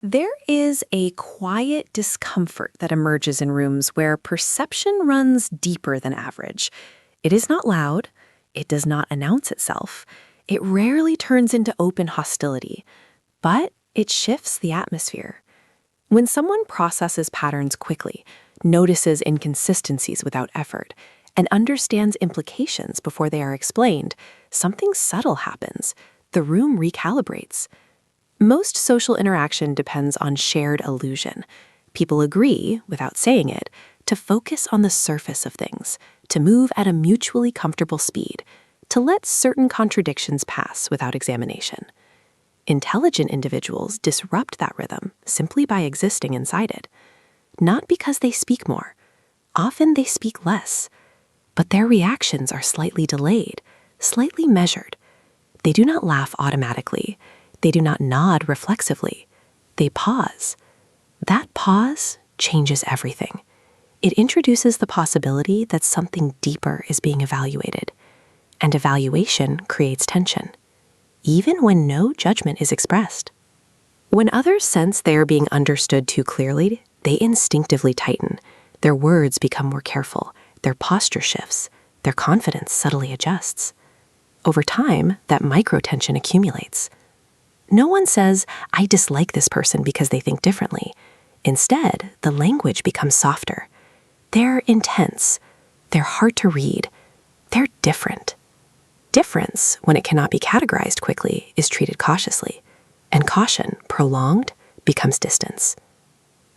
There is a quiet discomfort that emerges in rooms where perception runs deeper than average. It is not loud, it does not announce itself, it rarely turns into open hostility, but it shifts the atmosphere. When someone processes patterns quickly, notices inconsistencies without effort, and understands implications before they are explained, something subtle happens. The room recalibrates. Most social interaction depends on shared illusion. People agree, without saying it, to focus on the surface of things, to move at a mutually comfortable speed, to let certain contradictions pass without examination. Intelligent individuals disrupt that rhythm simply by existing inside it. Not because they speak more. Often they speak less. But their reactions are slightly delayed, slightly measured. They do not laugh automatically. They do not nod reflexively. They pause. That pause changes everything. It introduces the possibility that something deeper is being evaluated. And evaluation creates tension, even when no judgment is expressed. When others sense they are being understood too clearly, they instinctively tighten. Their words become more careful. Their posture shifts. Their confidence subtly adjusts. Over time, that micro-tension accumulates. No one says, "I dislike this person because they think differently." Instead, the language becomes softer. They're intense. They're hard to read. They're different. Difference, when it cannot be categorized quickly, is treated cautiously. And caution, prolonged, becomes distance.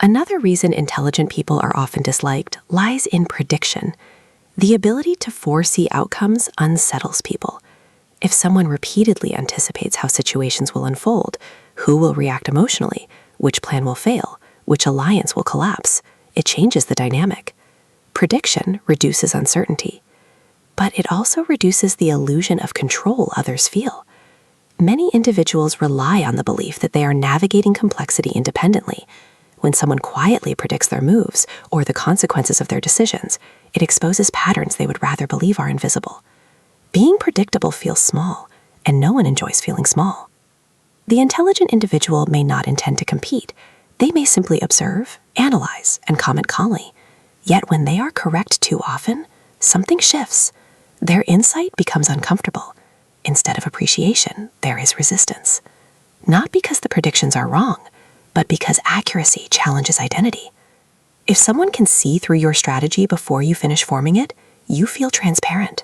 Another reason intelligent people are often disliked lies in prediction. The ability to foresee outcomes unsettles people. If someone repeatedly anticipates how situations will unfold, who will react emotionally, which plan will fail, which alliance will collapse, it changes the dynamic. Prediction reduces uncertainty, but it also reduces the illusion of control others feel. Many individuals rely on the belief that they are navigating complexity independently. When someone quietly predicts their moves or the consequences of their decisions, it exposes patterns they would rather believe are invisible. Being predictable feels small, and no one enjoys feeling small. The intelligent individual may not intend to compete. They may simply observe, analyze, and comment calmly. Yet when they are correct too often, something shifts. Their insight becomes uncomfortable. Instead of appreciation, there is resistance. Not because the predictions are wrong, but because accuracy challenges identity. If someone can see through your strategy before you finish forming it, you feel transparent.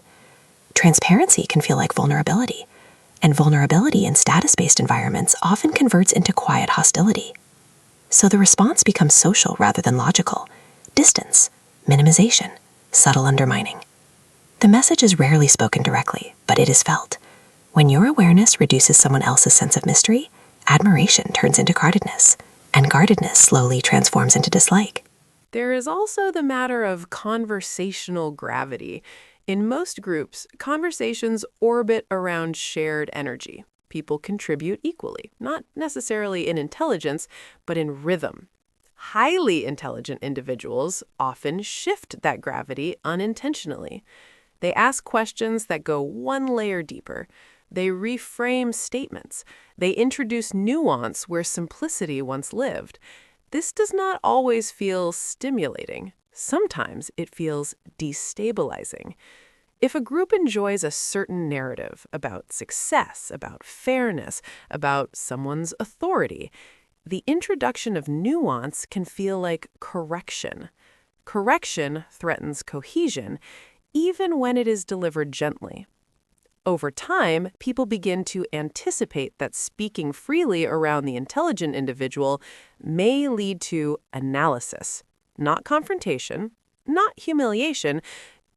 Transparency can feel like vulnerability, and vulnerability in status-based environments often converts into quiet hostility. So the response becomes social rather than logical. Distance, minimization, subtle undermining. The message is rarely spoken directly, but it is felt. When your awareness reduces someone else's sense of mystery, admiration turns into guardedness, and guardedness slowly transforms into dislike. There is also the matter of conversational gravity. In most groups, conversations orbit around shared energy. People contribute equally, not necessarily in intelligence, but in rhythm. Highly intelligent individuals often shift that gravity unintentionally. They ask questions that go one layer deeper. They reframe statements. They introduce nuance where simplicity once lived. This does not always feel stimulating. Sometimes it feels destabilizing. If a group enjoys a certain narrative about success, about fairness, about someone's authority, the introduction of nuance can feel like correction. Correction threatens cohesion, even when it is delivered gently. Over time, people begin to anticipate that speaking freely around the intelligent individual may lead to analysis, not confrontation, not humiliation,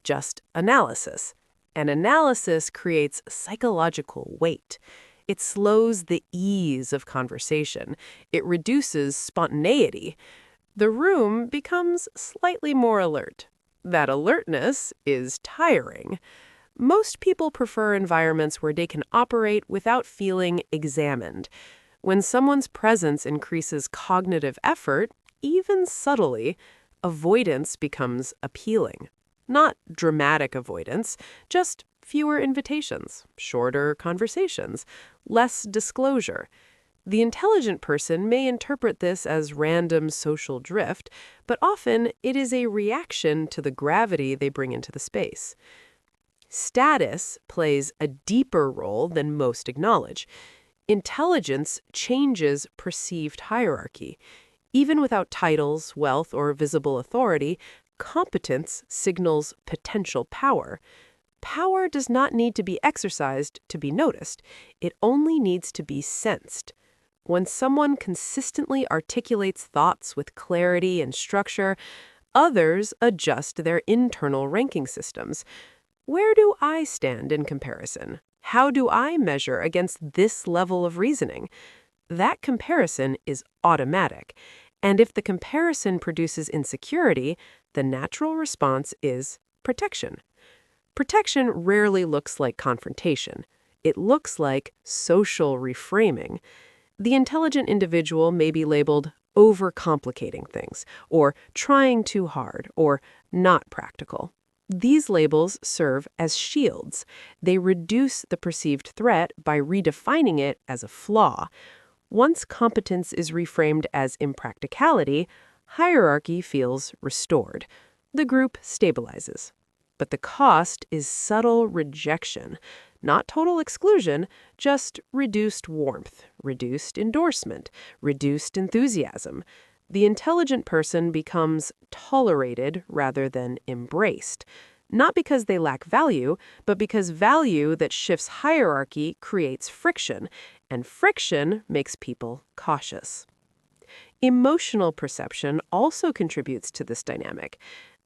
just analysis. And analysis creates psychological weight. It slows the ease of conversation. It reduces spontaneity. The room becomes slightly more alert. That alertness is tiring. Most people prefer environments where they can operate without feeling examined. When someone's presence increases cognitive effort, even subtly, avoidance becomes appealing. Not dramatic avoidance, just fewer invitations, shorter conversations, less disclosure. The intelligent person may interpret this as random social drift, but often it is a reaction to the gravity they bring into the space. Status plays a deeper role than most acknowledge. Intelligence changes perceived hierarchy. Even without titles, wealth, or visible authority, competence signals potential power. Power does not need to be exercised to be noticed. It only needs to be sensed. When someone consistently articulates thoughts with clarity and structure, others adjust their internal ranking systems. Where do I stand in comparison? How do I measure against this level of reasoning? That comparison is automatic. And if the comparison produces insecurity, the natural response is protection. Protection rarely looks like confrontation. It looks like social reframing. The intelligent individual may be labeled overcomplicating things, or trying too hard, or not practical. These labels serve as shields. They reduce the perceived threat by redefining it as a flaw. Once competence is reframed as impracticality, hierarchy feels restored. The group stabilizes. But the cost is subtle rejection, not total exclusion, just reduced warmth, reduced endorsement, reduced enthusiasm. The intelligent person becomes tolerated rather than embraced, not because they lack value, but because value that shifts hierarchy creates friction, and friction makes people cautious. Emotional perception also contributes to this dynamic.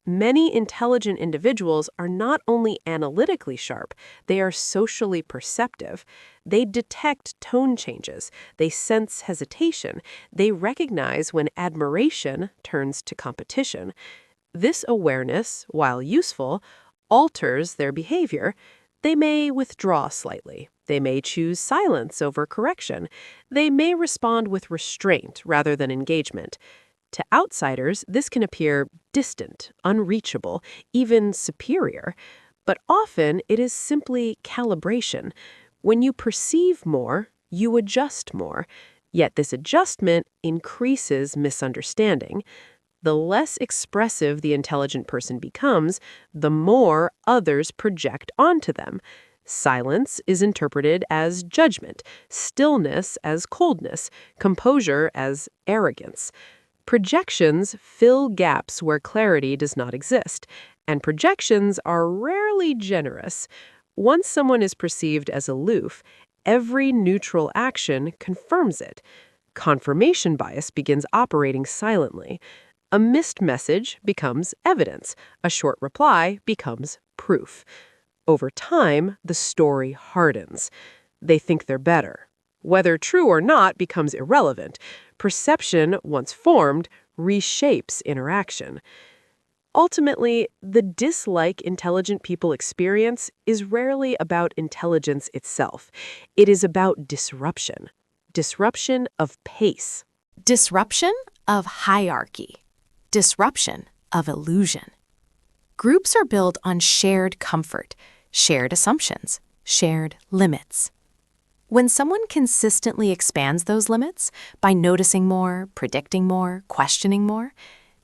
Many intelligent individuals are not only analytically sharp, they are socially perceptive. They detect tone changes, they sense hesitation, they recognize when admiration turns to competition. This awareness, while useful, alters their behavior. They may withdraw slightly. They may choose silence over correction. They may respond with restraint rather than engagement. To outsiders, this can appear distant, unreachable, even superior, but often it is simply calibration. When you perceive more, you adjust more, yet this adjustment increases misunderstanding. The less expressive the intelligent person becomes, the more others project onto them. Silence is interpreted as judgment, stillness as coldness, composure as arrogance. Projections fill gaps where clarity does not exist, and projections are rarely generous. Once someone is perceived as aloof, every neutral action confirms it. Confirmation bias begins operating silently. A missed message becomes evidence. A short reply becomes proof. Over time, the story hardens. They think they're better. Whether true or not becomes irrelevant. Perception, once formed, reshapes interaction. Ultimately, the dislike intelligent people experience is rarely about intelligence itself. It is about disruption. Disruption of pace. Disruption of hierarchy. Disruption of illusion. Groups are built on shared comfort, shared assumptions, shared limits. When someone consistently expands those limits by noticing more, predicting more, questioning more,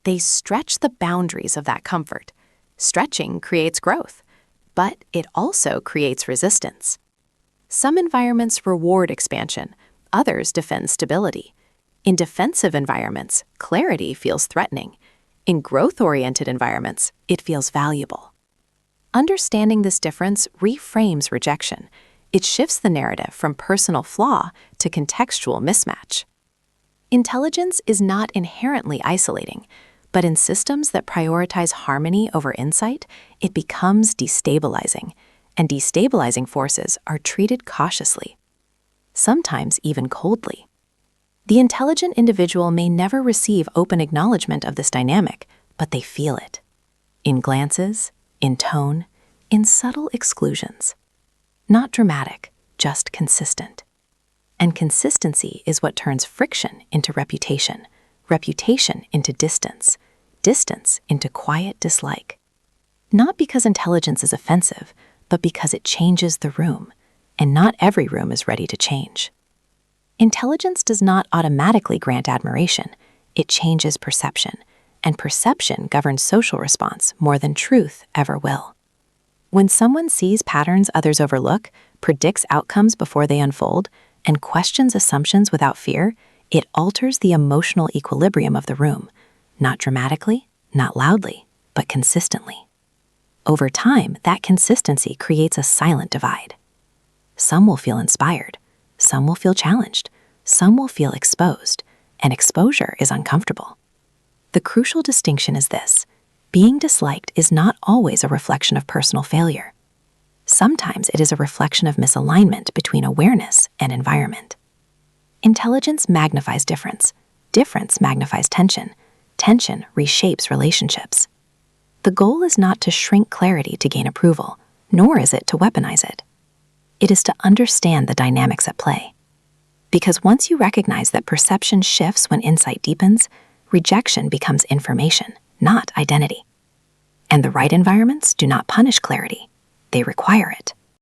they stretch the boundaries of that comfort. Stretching creates growth, but it also creates resistance. Some environments reward expansion, others defend stability. In defensive environments, clarity feels threatening. In growth-oriented environments, it feels valuable. Understanding this difference reframes rejection. It shifts the narrative from personal flaw to contextual mismatch. Intelligence is not inherently isolating, but in systems that prioritize harmony over insight, it becomes destabilizing, and destabilizing forces are treated cautiously, sometimes even coldly. The intelligent individual may never receive open acknowledgement of this dynamic, but they feel it. In glances, in tone, in subtle exclusions. Not dramatic, just consistent. And consistency is what turns friction into reputation, reputation into distance, distance into quiet dislike. Not because intelligence is offensive, but because it changes the room, and not every room is ready to change. Intelligence does not automatically grant admiration. It changes perception, and perception governs social response more than truth ever will. When someone sees patterns others overlook, predicts outcomes before they unfold, and questions assumptions without fear, it alters the emotional equilibrium of the room, not dramatically, not loudly, but consistently. Over time, that consistency creates a silent divide. Some will feel inspired, some will feel challenged, some will feel exposed, and exposure is uncomfortable. The crucial distinction is this: being disliked is not always a reflection of personal failure. Sometimes it is a reflection of misalignment between awareness and environment. Intelligence magnifies difference. Difference magnifies tension. Tension reshapes relationships. The goal is not to shrink clarity to gain approval, nor is it to weaponize it. It is to understand the dynamics at play. Because once you recognize that perception shifts when insight deepens, rejection becomes information, not identity. And the right environments do not punish clarity, they require it.